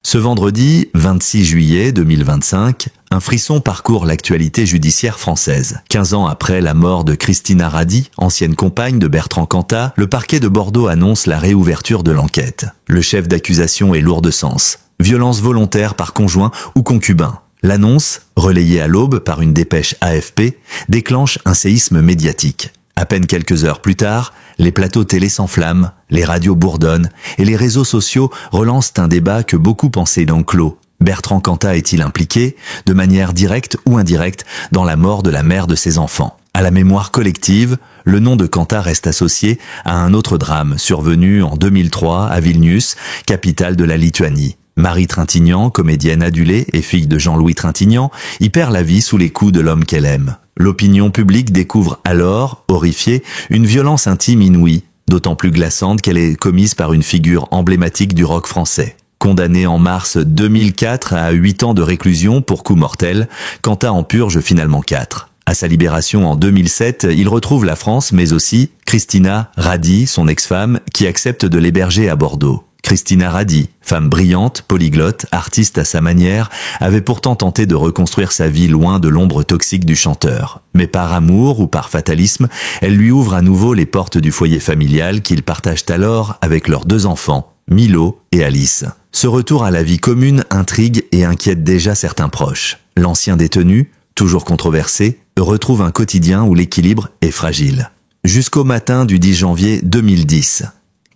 Ce vendredi 26 juillet 2025, un frisson parcourt l'actualité judiciaire française. 15 ans après la mort de Christina Radi, ancienne compagne de Bertrand Cantat, le parquet de Bordeaux annonce la réouverture de l'enquête. Le chef d'accusation est lourd de sens. Violence volontaire par conjoint ou concubin. L'annonce, relayée à l'aube par une dépêche AFP, déclenche un séisme médiatique. À peine quelques heures plus tard, les plateaux télé s'enflamment, les radios bourdonnent et les réseaux sociaux relancent un débat que beaucoup pensaient clos. Bertrand Cantat est-il impliqué, de manière directe ou indirecte, dans la mort de la mère de ses enfants? À la mémoire collective, le nom de Cantat reste associé à un autre drame survenu en 2003 à Vilnius, capitale de la Lituanie. Marie Trintignant, comédienne adulée et fille de Jean-Louis Trintignant, y perd la vie sous les coups de l'homme qu'elle aime. L'opinion publique découvre alors, horrifiée, une violence intime inouïe, d'autant plus glaçante qu'elle est commise par une figure emblématique du rock français. Condamné en mars 2004 à 8 ans de réclusion pour coup mortel, Cantat en purge finalement 4. À sa libération en 2007, il retrouve la France, mais aussi Christina Radi, son ex-femme, qui accepte de l'héberger à Bordeaux. Christina Radi, femme brillante, polyglotte, artiste à sa manière, avait pourtant tenté de reconstruire sa vie loin de l'ombre toxique du chanteur. Mais par amour ou par fatalisme, elle lui ouvre à nouveau les portes du foyer familial qu'ils partagent alors avec leurs 2 enfants, Milo et Alice. Ce retour à la vie commune intrigue et inquiète déjà certains proches. L'ancien détenu, toujours controversé, retrouve un quotidien où l'équilibre est fragile. Jusqu'au matin du 10 janvier 2010.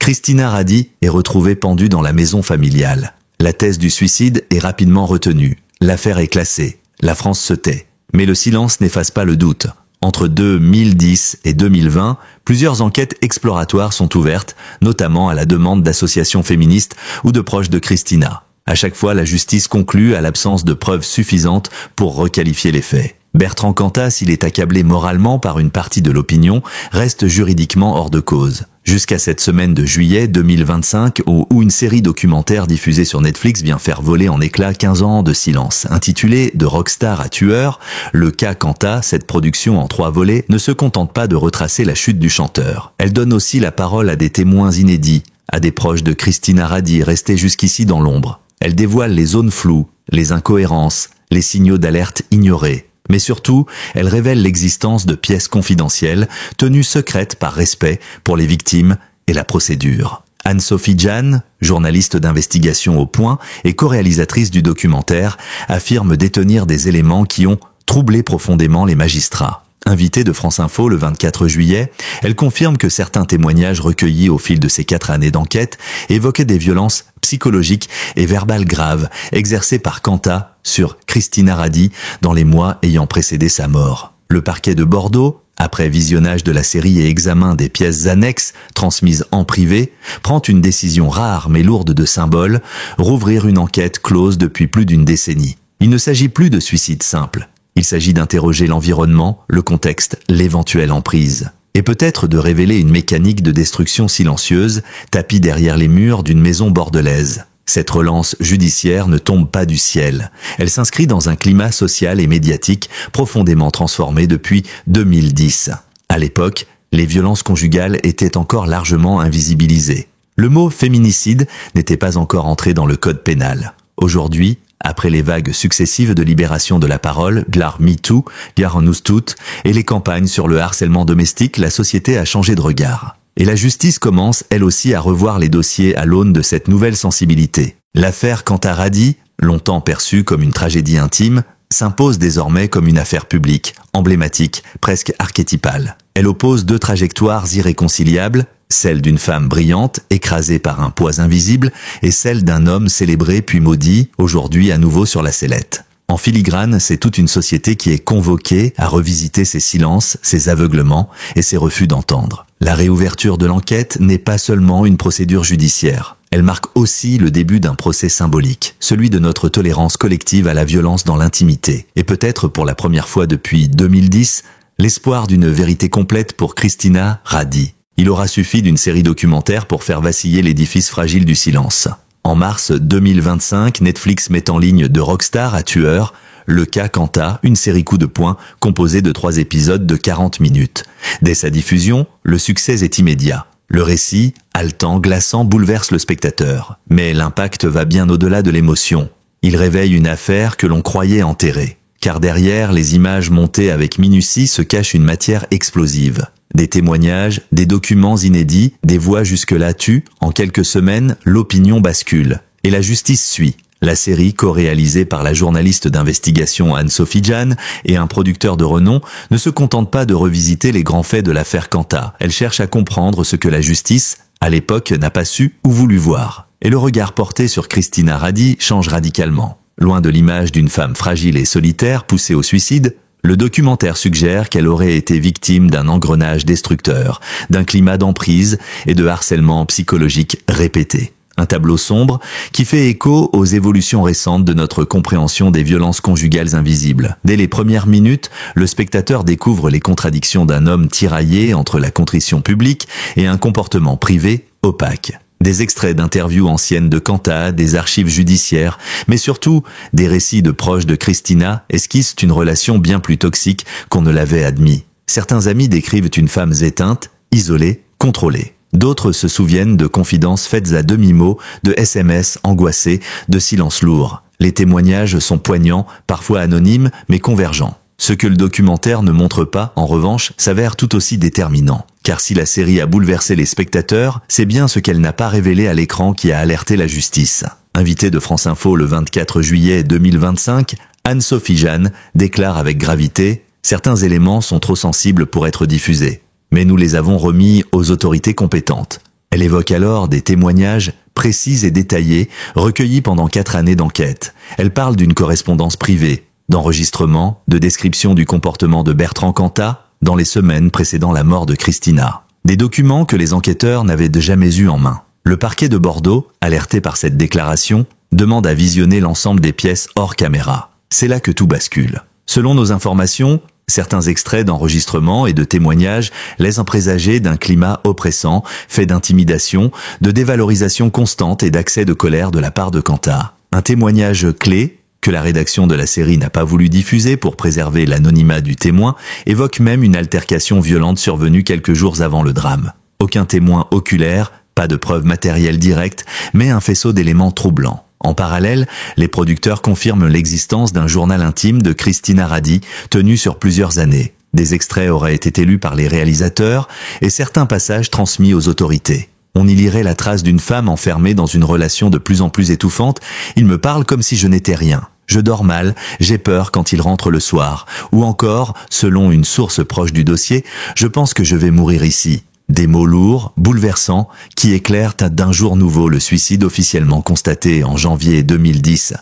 Christina Radi est retrouvée pendue dans la maison familiale. La thèse du suicide est rapidement retenue. L'affaire est classée. La France se tait. Mais le silence n'efface pas le doute. Entre 2010 et 2020, plusieurs enquêtes exploratoires sont ouvertes, notamment à la demande d'associations féministes ou de proches de Christina. À chaque fois, la justice conclut à l'absence de preuves suffisantes pour requalifier les faits. Bertrand Cantat, s'il est accablé moralement par une partie de l'opinion, reste juridiquement hors de cause. Jusqu'à cette semaine de juillet 2025 où une série documentaire diffusée sur Netflix vient faire voler en éclats 15 ans de silence. Intitulée « De rockstar à tueur », le cas Cantat, cette production en 3 volets, ne se contente pas de retracer la chute du chanteur. Elle donne aussi la parole à des témoins inédits, à des proches de Christina Radi restés jusqu'ici dans l'ombre. Elle dévoile les zones floues, les incohérences, les signaux d'alerte ignorés. Mais surtout, elle révèle l'existence de pièces confidentielles, tenues secrètes par respect pour les victimes et la procédure. Anne-Sophie Jan, journaliste d'investigation au Point et co-réalisatrice du documentaire, affirme détenir des éléments qui ont troublé profondément les magistrats. Invitée de France Info le 24 juillet, elle confirme que certains témoignages recueillis au fil de ces 4 années d'enquête évoquaient des violences psychologiques et verbales graves exercées par Cantat sur Christina Radi dans les mois ayant précédé sa mort. Le parquet de Bordeaux, après visionnage de la série et examen des pièces annexes transmises en privé, prend une décision rare mais lourde de symboles, rouvrir une enquête close depuis plus d'une décennie. Il ne s'agit plus de suicide simple. Il s'agit d'interroger l'environnement, le contexte, l'éventuelle emprise. Et peut-être de révéler une mécanique de destruction silencieuse, tapie derrière les murs d'une maison bordelaise. Cette relance judiciaire ne tombe pas du ciel. Elle s'inscrit dans un climat social et médiatique profondément transformé depuis 2010. À l'époque, les violences conjugales étaient encore largement invisibilisées. Le mot féminicide n'était pas encore entré dans le code pénal. Aujourd'hui, après les vagues successives de libération de la parole, l'art MeToo, l'art nous toutes, et les campagnes sur le harcèlement domestique, la société a changé de regard. Et la justice commence, elle aussi, à revoir les dossiers à l'aune de cette nouvelle sensibilité. L'affaire Cantat Radi, longtemps perçue comme une tragédie intime, s'impose désormais comme une affaire publique, emblématique, presque archétypale. Elle oppose 2 trajectoires irréconciliables, celle d'une femme brillante, écrasée par un poids invisible, et celle d'un homme célébré puis maudit, aujourd'hui à nouveau sur la sellette. En filigrane, c'est toute une société qui est convoquée à revisiter ses silences, ses aveuglements et ses refus d'entendre. La réouverture de l'enquête n'est pas seulement une procédure judiciaire. Elle marque aussi le début d'un procès symbolique, celui de notre tolérance collective à la violence dans l'intimité. Et peut-être pour la première fois depuis 2010, l'espoir d'une vérité complète pour Christina Radi. Il aura suffi d'une série documentaire pour faire vaciller l'édifice fragile du silence. En mars 2025, Netflix met en ligne De rockstar à tueur, le cas Cantat, une série coup de poing composée de 3 épisodes de 40 minutes. Dès sa diffusion, le succès est immédiat. Le récit, haletant, glaçant, bouleverse le spectateur. Mais l'impact va bien au-delà de l'émotion. Il réveille une affaire que l'on croyait enterrée. Car derrière les images montées avec minutie se cache une matière explosive. Des témoignages, des documents inédits, des voix jusque-là tues. En quelques semaines, l'opinion bascule. Et la justice suit. La série, co-réalisée par la journaliste d'investigation Anne-Sophie Jahn et un producteur de renom, ne se contente pas de revisiter les grands faits de l'affaire Quanta. Elle cherche à comprendre ce que la justice, à l'époque, n'a pas su ou voulu voir. Et le regard porté sur Christina Radi change radicalement. Loin de l'image d'une femme fragile et solitaire poussée au suicide, le documentaire suggère qu'elle aurait été victime d'un engrenage destructeur, d'un climat d'emprise et de harcèlement psychologique répété. Un tableau sombre qui fait écho aux évolutions récentes de notre compréhension des violences conjugales invisibles. Dès les premières minutes, le spectateur découvre les contradictions d'un homme tiraillé entre la contrition publique et un comportement privé opaque. Des extraits d'interviews anciennes de Quanta, des archives judiciaires, mais surtout des récits de proches de Christina esquissent une relation bien plus toxique qu'on ne l'avait admis. Certains amis décrivent une femme éteinte, isolée, contrôlée. D'autres se souviennent de confidences faites à demi-mot, de SMS angoissés, de silences lourds. Les témoignages sont poignants, parfois anonymes, mais convergents. Ce que le documentaire ne montre pas, en revanche, s'avère tout aussi déterminant. Car si la série a bouleversé les spectateurs, c'est bien ce qu'elle n'a pas révélé à l'écran qui a alerté la justice. Invitée de France Info le 24 juillet 2025, Anne-Sophie Jahn déclare avec gravité « Certains éléments sont trop sensibles pour être diffusés. Mais nous les avons remis aux autorités compétentes. » Elle évoque alors des témoignages précis et détaillés, recueillis pendant 4 années d'enquête. Elle parle d'une correspondance privée, d'enregistrement, de description du comportement de Bertrand Quanta dans les semaines précédant la mort de Christina. Des documents que les enquêteurs n'avaient jamais eus en main. Le parquet de Bordeaux, alerté par cette déclaration, demande à visionner l'ensemble des pièces hors caméra. C'est là que tout bascule. Selon nos informations, certains extraits d'enregistrements et de témoignages laissent présager d'un climat oppressant, fait d'intimidation, de dévalorisation constante et d'accès de colère de la part de Quanta. Un témoignage clé, que la rédaction de la série n'a pas voulu diffuser pour préserver l'anonymat du témoin, évoque même une altercation violente survenue quelques jours avant le drame. Aucun témoin oculaire, pas de preuves matérielles directes, mais un faisceau d'éléments troublants. En parallèle, les producteurs confirment l'existence d'un journal intime de Christina Radi, tenu sur plusieurs années. Des extraits auraient été lus par les réalisateurs et certains passages transmis aux autorités. On y lirait la trace d'une femme enfermée dans une relation de plus en plus étouffante. Il me parle comme si je n'étais rien. Je dors mal, j'ai peur quand il rentre le soir. Ou encore, selon une source proche du dossier, je pense que je vais mourir ici. Des mots lourds, bouleversants, qui éclairent d'un jour nouveau le suicide officiellement constaté en janvier 2010.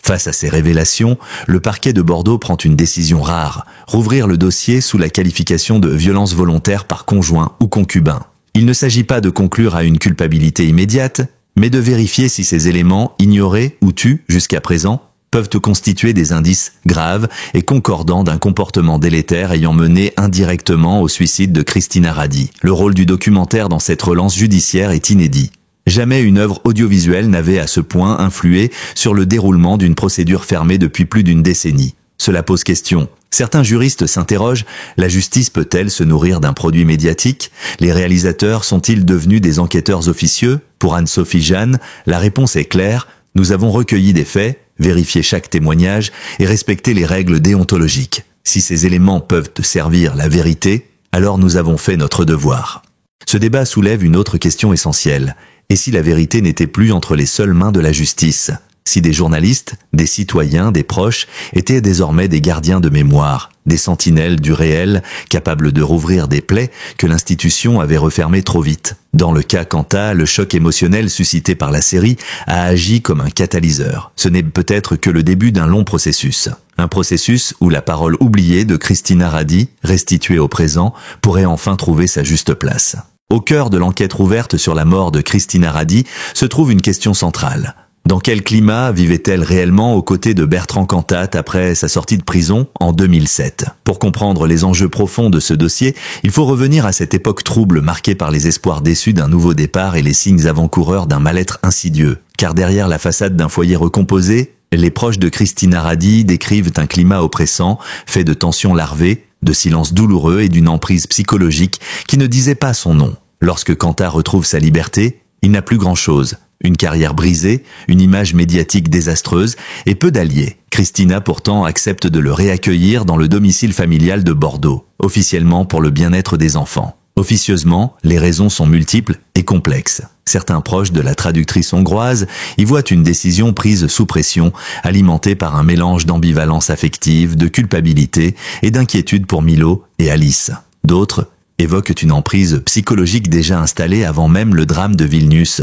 Face à ces révélations, le parquet de Bordeaux prend une décision rare, rouvrir le dossier sous la qualification de violence volontaire par conjoint ou concubin. Il ne s'agit pas de conclure à une culpabilité immédiate, mais de vérifier si ces éléments, ignorés ou tus jusqu'à présent, peuvent constituer des indices graves et concordants d'un comportement délétère ayant mené indirectement au suicide de Christina Radi. Le rôle du documentaire dans cette relance judiciaire est inédit. Jamais une œuvre audiovisuelle n'avait à ce point influé sur le déroulement d'une procédure fermée depuis plus d'une décennie. Cela pose question. Certains juristes s'interrogent, la justice peut-elle se nourrir d'un produit médiatique? Les réalisateurs sont-ils devenus des enquêteurs officieux? Pour Anne-Sophie Jahn, la réponse est claire, nous avons recueilli des faits, vérifié chaque témoignage et respecté les règles déontologiques. Si ces éléments peuvent servir la vérité, alors nous avons fait notre devoir. Ce débat soulève une autre question essentielle. Et si la vérité n'était plus entre les seules mains de la justice? Si des journalistes, des citoyens, des proches étaient désormais des gardiens de mémoire, des sentinelles du réel, capables de rouvrir des plaies que l'institution avait refermées trop vite. Dans le cas Quanta, le choc émotionnel suscité par la série a agi comme un catalyseur. Ce n'est peut-être que le début d'un long processus. Un processus où la parole oubliée de Christina Radi, restituée au présent, pourrait enfin trouver sa juste place. Au cœur de l'enquête rouverte sur la mort de Christina Radi se trouve une question centrale. Dans quel climat vivait-elle réellement aux côtés de Bertrand Cantat après sa sortie de prison en 2007? Pour comprendre les enjeux profonds de ce dossier, il faut revenir à cette époque trouble marquée par les espoirs déçus d'un nouveau départ et les signes avant-coureurs d'un mal-être insidieux. Car derrière la façade d'un foyer recomposé, les proches de Christina Radi décrivent un climat oppressant, fait de tensions larvées, de silences douloureux et d'une emprise psychologique qui ne disait pas son nom. Lorsque Kanta retrouve sa liberté, il n'a plus grand-chose. Une carrière brisée, une image médiatique désastreuse et peu d'alliés. Christina pourtant accepte de le réaccueillir dans le domicile familial de Bordeaux, officiellement pour le bien-être des enfants. Officieusement, les raisons sont multiples et complexes. Certains proches de la traductrice hongroise y voient une décision prise sous pression, alimentée par un mélange d'ambivalence affective, de culpabilité et d'inquiétude pour Milo et Alice. D'autres évoquent une emprise psychologique déjà installée avant même le drame de Vilnius.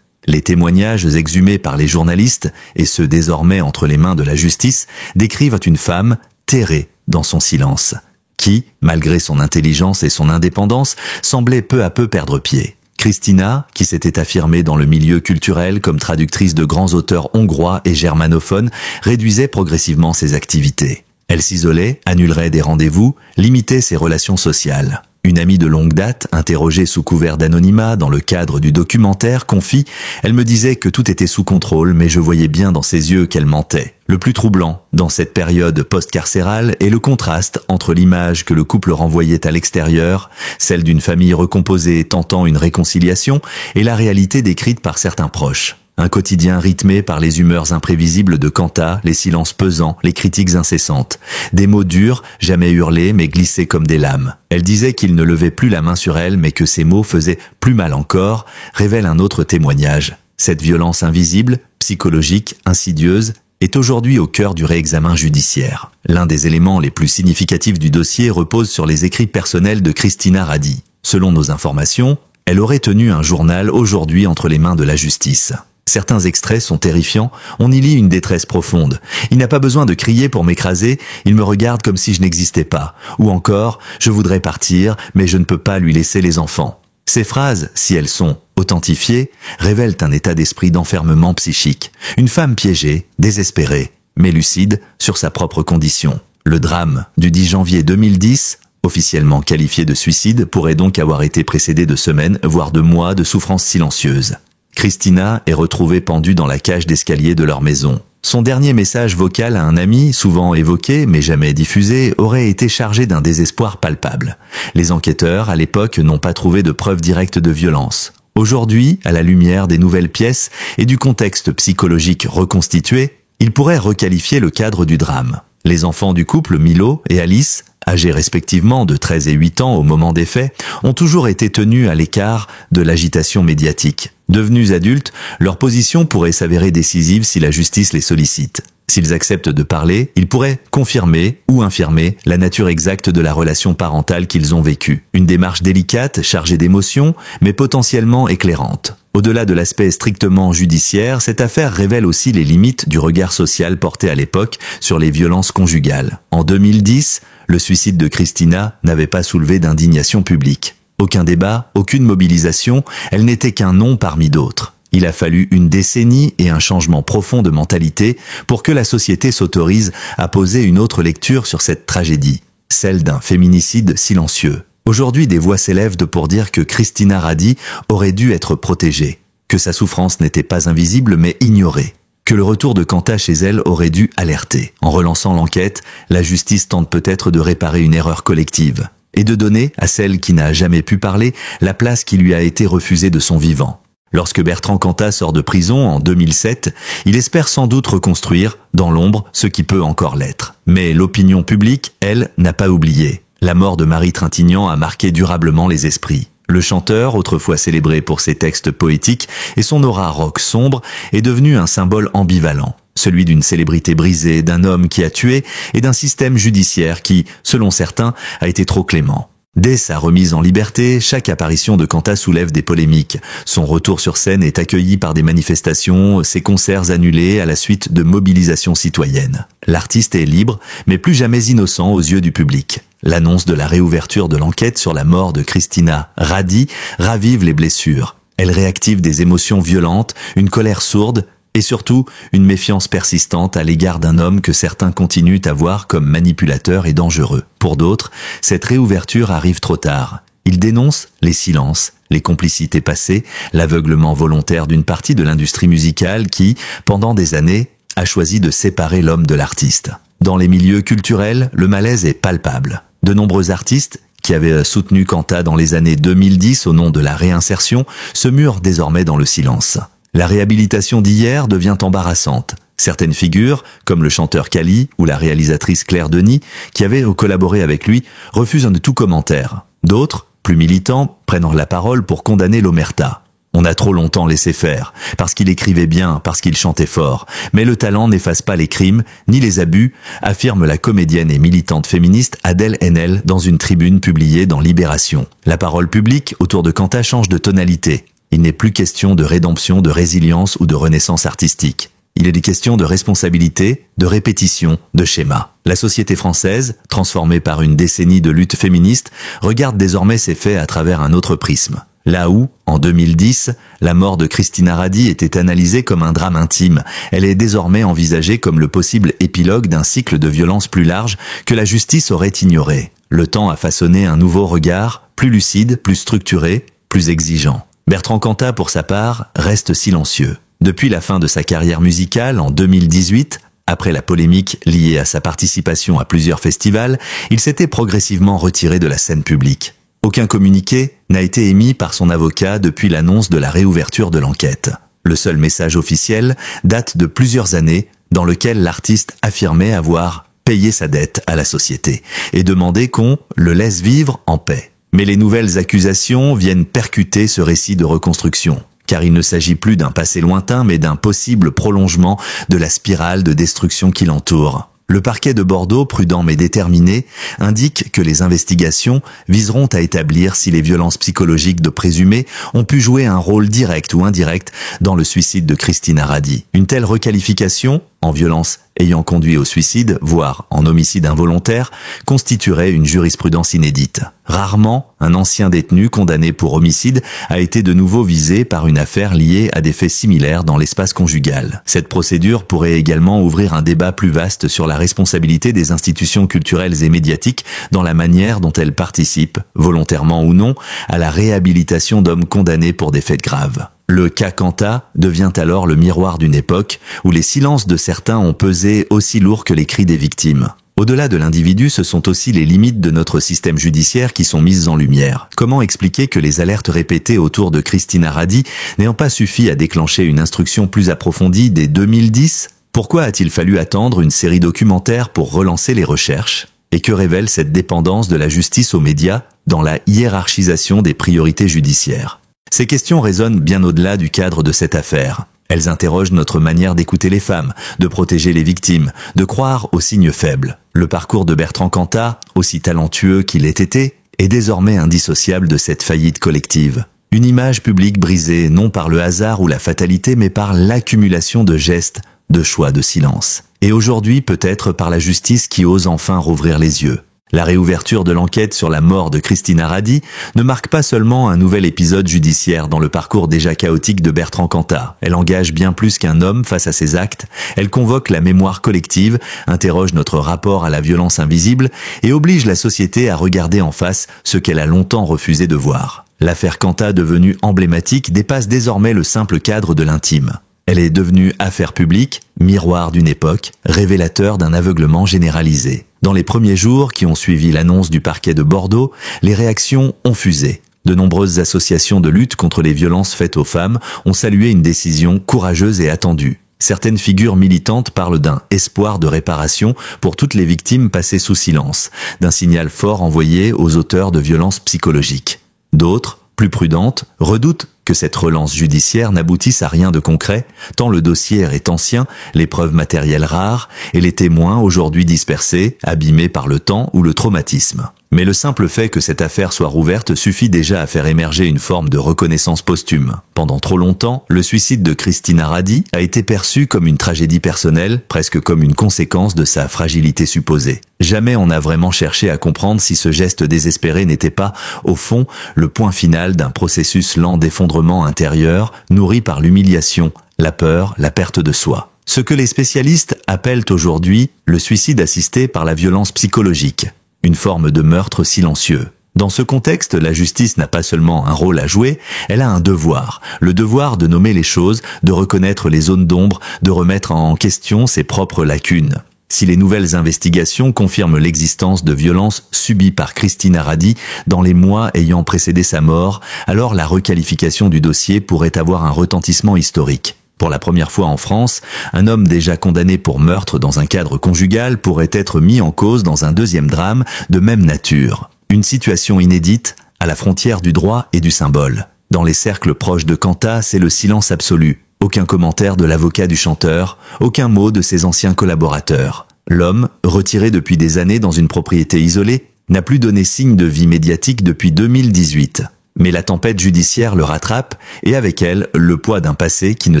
Les témoignages exhumés par les journalistes, et ceux désormais entre les mains de la justice, décrivent une femme terrée dans son silence, qui, malgré son intelligence et son indépendance, semblait peu à peu perdre pied. Christina, qui s'était affirmée dans le milieu culturel comme traductrice de grands auteurs hongrois et germanophones, réduisait progressivement ses activités. Elle s'isolait, annulerait des rendez-vous, limitait ses relations sociales. Une amie de longue date, interrogée sous couvert d'anonymat dans le cadre du documentaire, confie « Elle me disait que tout était sous contrôle, mais je voyais bien dans ses yeux qu'elle mentait. » Le plus troublant, dans cette période post-carcérale, est le contraste entre l'image que le couple renvoyait à l'extérieur, celle d'une famille recomposée tentant une réconciliation, et la réalité décrite par certains proches. Un quotidien rythmé par les humeurs imprévisibles de Kanta, les silences pesants, les critiques incessantes. Des mots durs, jamais hurlés, mais glissés comme des lames. Elle disait qu'il ne levait plus la main sur elle, mais que ces mots faisaient plus mal encore, révèle un autre témoignage. Cette violence invisible, psychologique, insidieuse, est aujourd'hui au cœur du réexamen judiciaire. L'un des éléments les plus significatifs du dossier repose sur les écrits personnels de Christina Radi. Selon nos informations, elle aurait tenu un journal aujourd'hui entre les mains de la justice. Certains extraits sont terrifiants, on y lit une détresse profonde. Il n'a pas besoin de crier pour m'écraser, il me regarde comme si je n'existais pas. Ou encore, je voudrais partir, mais je ne peux pas lui laisser les enfants. Ces phrases, si elles sont authentifiées, révèlent un état d'esprit d'enfermement psychique. Une femme piégée, désespérée, mais lucide sur sa propre condition. Le drame du 10 janvier 2010, officiellement qualifié de suicide, pourrait donc avoir été précédé de semaines, voire de mois de souffrances silencieuses. Christina est retrouvée pendue dans la cage d'escalier de leur maison. Son dernier message vocal à un ami, souvent évoqué mais jamais diffusé, aurait été chargé d'un désespoir palpable. Les enquêteurs, à l'époque, n'ont pas trouvé de preuves directes de violence. Aujourd'hui, à la lumière des nouvelles pièces et du contexte psychologique reconstitué, ils pourraient requalifier le cadre du drame. Les enfants du couple, Milo et Alice, âgés respectivement de 13 et 8 ans au moment des faits, ont toujours été tenus à l'écart de l'agitation médiatique. Devenus adultes, leur position pourrait s'avérer décisive si la justice les sollicite. S'ils acceptent de parler, ils pourraient confirmer ou infirmer la nature exacte de la relation parentale qu'ils ont vécue. Une démarche délicate, chargée d'émotions, mais potentiellement éclairante. Au-delà de l'aspect strictement judiciaire, cette affaire révèle aussi les limites du regard social porté à l'époque sur les violences conjugales. En 2010, le suicide de Christina n'avait pas soulevé d'indignation publique. Aucun débat, aucune mobilisation, elle n'était qu'un nom parmi d'autres. Il a fallu une décennie et un changement profond de mentalité pour que la société s'autorise à poser une autre lecture sur cette tragédie, celle d'un féminicide silencieux. Aujourd'hui, des voix s'élèvent pour dire que Christina Radi aurait dû être protégée, que sa souffrance n'était pas invisible mais ignorée, que le retour de Kanta chez elle aurait dû alerter. En relançant l'enquête, la justice tente peut-être de réparer une erreur collective et de donner à celle qui n'a jamais pu parler la place qui lui a été refusée de son vivant. Lorsque Bertrand Cantat sort de prison en 2007, il espère sans doute reconstruire, dans l'ombre, ce qui peut encore l'être. Mais l'opinion publique, elle, n'a pas oublié. La mort de Marie Trintignant a marqué durablement les esprits. Le chanteur, autrefois célébré pour ses textes poétiques et son aura rock sombre, est devenu un symbole ambivalent. Celui d'une célébrité brisée, d'un homme qui a tué et d'un système judiciaire qui, selon certains, a été trop clément. Dès sa remise en liberté, chaque apparition de Cantat soulève des polémiques. Son retour sur scène est accueilli par des manifestations, ses concerts annulés à la suite de mobilisations citoyennes. L'artiste est libre, mais plus jamais innocent aux yeux du public. L'annonce de la réouverture de l'enquête sur la mort de Christina Radi ravive les blessures. Elle réactive des émotions violentes, une colère sourde, et surtout une méfiance persistante à l'égard d'un homme que certains continuent à voir comme manipulateur et dangereux. Pour d'autres, cette réouverture arrive trop tard. Ils dénoncent les silences, les complicités passées, l'aveuglement volontaire d'une partie de l'industrie musicale qui, pendant des années, a choisi de séparer l'homme de l'artiste. Dans les milieux culturels, le malaise est palpable. De nombreux artistes qui avait soutenu Kanta dans les années 2010 au nom de la réinsertion, se murent désormais dans le silence. La réhabilitation d'hier devient embarrassante. Certaines figures, comme le chanteur Kali ou la réalisatrice Claire Denis, qui avaient collaboré avec lui, refusent tout commentaire. D'autres, plus militants, prennent la parole pour condamner l'omerta. On a trop longtemps laissé faire, parce qu'il écrivait bien, parce qu'il chantait fort. Mais le talent n'efface pas les crimes, ni les abus, affirme la comédienne et militante féministe Adèle Haenel dans une tribune publiée dans Libération. La parole publique autour de Kanta change de tonalité. Il n'est plus question de rédemption, de résilience ou de renaissance artistique. Il est des questions de responsabilité, de répétition, de schéma. La société française, transformée par une décennie de lutte féministe, regarde désormais ces faits à travers un autre prisme. Là où, en 2010, la mort de Christina Radi était analysée comme un drame intime, elle est désormais envisagée comme le possible épilogue d'un cycle de violence plus large que la justice aurait ignoré. Le temps a façonné un nouveau regard, plus lucide, plus structuré, plus exigeant. Bertrand Cantat, pour sa part, reste silencieux. Depuis la fin de sa carrière musicale en 2018, après la polémique liée à sa participation à plusieurs festivals, il s'était progressivement retiré de la scène publique. Aucun communiqué n'a été émis par son avocat depuis l'annonce de la réouverture de l'enquête. Le seul message officiel date de plusieurs années dans lequel l'artiste affirmait avoir payé sa dette à la société et demandait qu'on le laisse vivre en paix. Mais les nouvelles accusations viennent percuter ce récit de reconstruction. Car il ne s'agit plus d'un passé lointain, mais d'un possible prolongement de la spirale de destruction qui l'entoure. Le parquet de Bordeaux, prudent mais déterminé, indique que les investigations viseront à établir si les violences psychologiques de présumés ont pu jouer un rôle direct ou indirect dans le suicide de Christina Radi. Une telle requalification, en violence ayant conduit au suicide, voire en homicide involontaire, constituerait une jurisprudence inédite. Rarement, un ancien détenu condamné pour homicide a été de nouveau visé par une affaire liée à des faits similaires dans l'espace conjugal. Cette procédure pourrait également ouvrir un débat plus vaste sur la responsabilité des institutions culturelles et médiatiques dans la manière dont elles participent, volontairement ou non, à la réhabilitation d'hommes condamnés pour des faits graves. Le cas Kanta devient alors le miroir d'une époque où les silences de certains ont pesé aussi lourd que les cris des victimes. Au-delà de l'individu, ce sont aussi les limites de notre système judiciaire qui sont mises en lumière. Comment expliquer que les alertes répétées autour de Christina Radi n'ayant pas suffi à déclencher une instruction plus approfondie dès 2010 ? Pourquoi a-t-il fallu attendre une série documentaire pour relancer les recherches ? Et que révèle cette dépendance de la justice aux médias dans la hiérarchisation des priorités judiciaires ? Ces questions résonnent bien au-delà du cadre de cette affaire. Elles interrogent notre manière d'écouter les femmes, de protéger les victimes, de croire aux signes faibles. Le parcours de Bertrand Cantat, aussi talentueux qu'il ait été, est désormais indissociable de cette faillite collective. Une image publique brisée non par le hasard ou la fatalité, mais par l'accumulation de gestes, de choix, de silence. Et aujourd'hui peut-être par la justice qui ose enfin rouvrir les yeux. La réouverture de l'enquête sur la mort de Christina Radi ne marque pas seulement un nouvel épisode judiciaire dans le parcours déjà chaotique de Bertrand Cantat. Elle engage bien plus qu'un homme face à ses actes, elle convoque la mémoire collective, interroge notre rapport à la violence invisible et oblige la société à regarder en face ce qu'elle a longtemps refusé de voir. L'affaire Cantat, devenue emblématique, dépasse désormais le simple cadre de l'intime. Elle est devenue affaire publique, miroir d'une époque, révélateur d'un aveuglement généralisé. Dans les premiers jours qui ont suivi l'annonce du parquet de Bordeaux, les réactions ont fusé. De nombreuses associations de lutte contre les violences faites aux femmes ont salué une décision courageuse et attendue. Certaines figures militantes parlent d'un espoir de réparation pour toutes les victimes passées sous silence, d'un signal fort envoyé aux auteurs de violences psychologiques. D'autres, plus prudentes, redoutent que cette relance judiciaire n'aboutisse à rien de concret, tant le dossier est ancien, les preuves matérielles rares et les témoins aujourd'hui dispersés, abîmés par le temps ou le traumatisme. Mais le simple fait que cette affaire soit rouverte suffit déjà à faire émerger une forme de reconnaissance posthume. Pendant trop longtemps, le suicide de Christina Radi a été perçu comme une tragédie personnelle, presque comme une conséquence de sa fragilité supposée. Jamais on n'a vraiment cherché à comprendre si ce geste désespéré n'était pas, au fond, le point final d'un processus lent d'effondrement intérieur, nourri par l'humiliation, la peur, la perte de soi. Ce que les spécialistes appellent aujourd'hui le suicide assisté par la violence psychologique. Une forme de meurtre silencieux. Dans ce contexte, la justice n'a pas seulement un rôle à jouer, elle a un devoir. Le devoir de nommer les choses, de reconnaître les zones d'ombre, de remettre en question ses propres lacunes. Si les nouvelles investigations confirment l'existence de violences subies par Christina Radi dans les mois ayant précédé sa mort, alors la requalification du dossier pourrait avoir un retentissement historique. Pour la première fois en France, un homme déjà condamné pour meurtre dans un cadre conjugal pourrait être mis en cause dans un deuxième drame de même nature. Une situation inédite, à la frontière du droit et du symbole. Dans les cercles proches de Quentat, c'est le silence absolu. Aucun commentaire de l'avocat du chanteur, aucun mot de ses anciens collaborateurs. L'homme, retiré depuis des années dans une propriété isolée, n'a plus donné signe de vie médiatique depuis 2018. Mais la tempête judiciaire le rattrape et avec elle, le poids d'un passé qui ne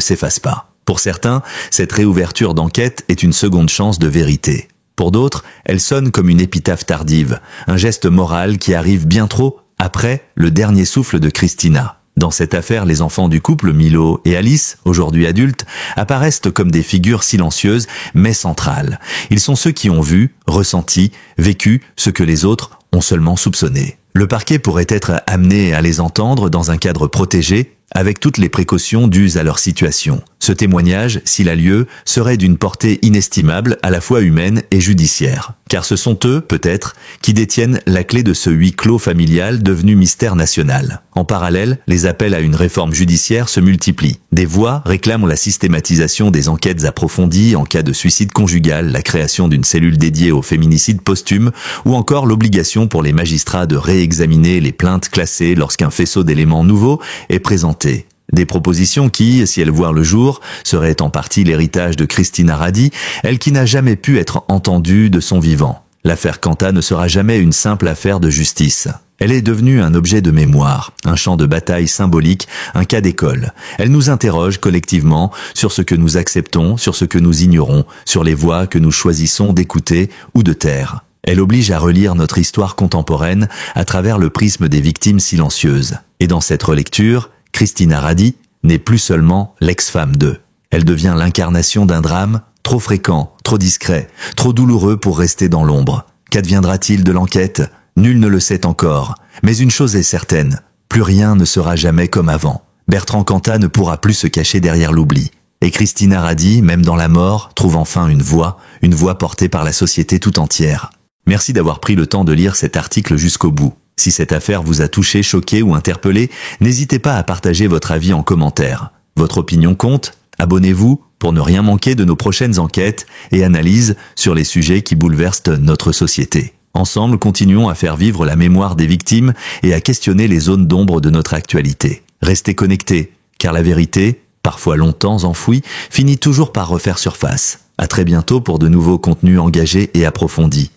s'efface pas. Pour certains, cette réouverture d'enquête est une seconde chance de vérité. Pour d'autres, elle sonne comme une épitaphe tardive, un geste moral qui arrive bien trop après le dernier souffle de Christina. Dans cette affaire, les enfants du couple, Milo et Alice, aujourd'hui adultes, apparaissent comme des figures silencieuses mais centrales. Ils sont ceux qui ont vu, ressenti, vécu ce que les autres ont seulement soupçonné. Le parquet pourrait être amené à les entendre dans un cadre protégé, avec toutes les précautions dues à leur situation. Ce témoignage, s'il a lieu, serait d'une portée inestimable à la fois humaine et judiciaire. Car ce sont eux, peut-être, qui détiennent la clé de ce huis clos familial devenu mystère national. En parallèle, les appels à une réforme judiciaire se multiplient. Des voix réclament la systématisation des enquêtes approfondies en cas de suicide conjugal, la création d'une cellule dédiée au féminicide posthume, ou encore l'obligation pour les magistrats de réexaminer les plaintes classées lorsqu'un faisceau d'éléments nouveaux est présenté. Des propositions qui, si elles voient le jour, seraient en partie l'héritage de Christina Radi, elle qui n'a jamais pu être entendue de son vivant. L'affaire Quentat ne sera jamais une simple affaire de justice. Elle est devenue un objet de mémoire, un champ de bataille symbolique, un cas d'école. Elle nous interroge collectivement sur ce que nous acceptons, sur ce que nous ignorons, sur les voix que nous choisissons d'écouter ou de taire. Elle oblige à relire notre histoire contemporaine à travers le prisme des victimes silencieuses. Et dans cette relecture, Christina Radi n'est plus seulement l'ex-femme d'eux. Elle devient l'incarnation d'un drame trop fréquent, trop discret, trop douloureux pour rester dans l'ombre. Qu'adviendra-t-il de l'enquête ? Nul ne le sait encore. Mais une chose est certaine, plus rien ne sera jamais comme avant. Bertrand Cantat ne pourra plus se cacher derrière l'oubli. Et Christina Radi, même dans la mort, trouve enfin une voix portée par la société tout entière. Merci d'avoir pris le temps de lire cet article jusqu'au bout. Si cette affaire vous a touché, choqué ou interpellé, n'hésitez pas à partager votre avis en commentaire. Votre opinion compte, abonnez-vous pour ne rien manquer de nos prochaines enquêtes et analyses sur les sujets qui bouleversent notre société. Ensemble, continuons à faire vivre la mémoire des victimes et à questionner les zones d'ombre de notre actualité. Restez connectés, car la vérité, parfois longtemps enfouie, finit toujours par refaire surface. À très bientôt pour de nouveaux contenus engagés et approfondis.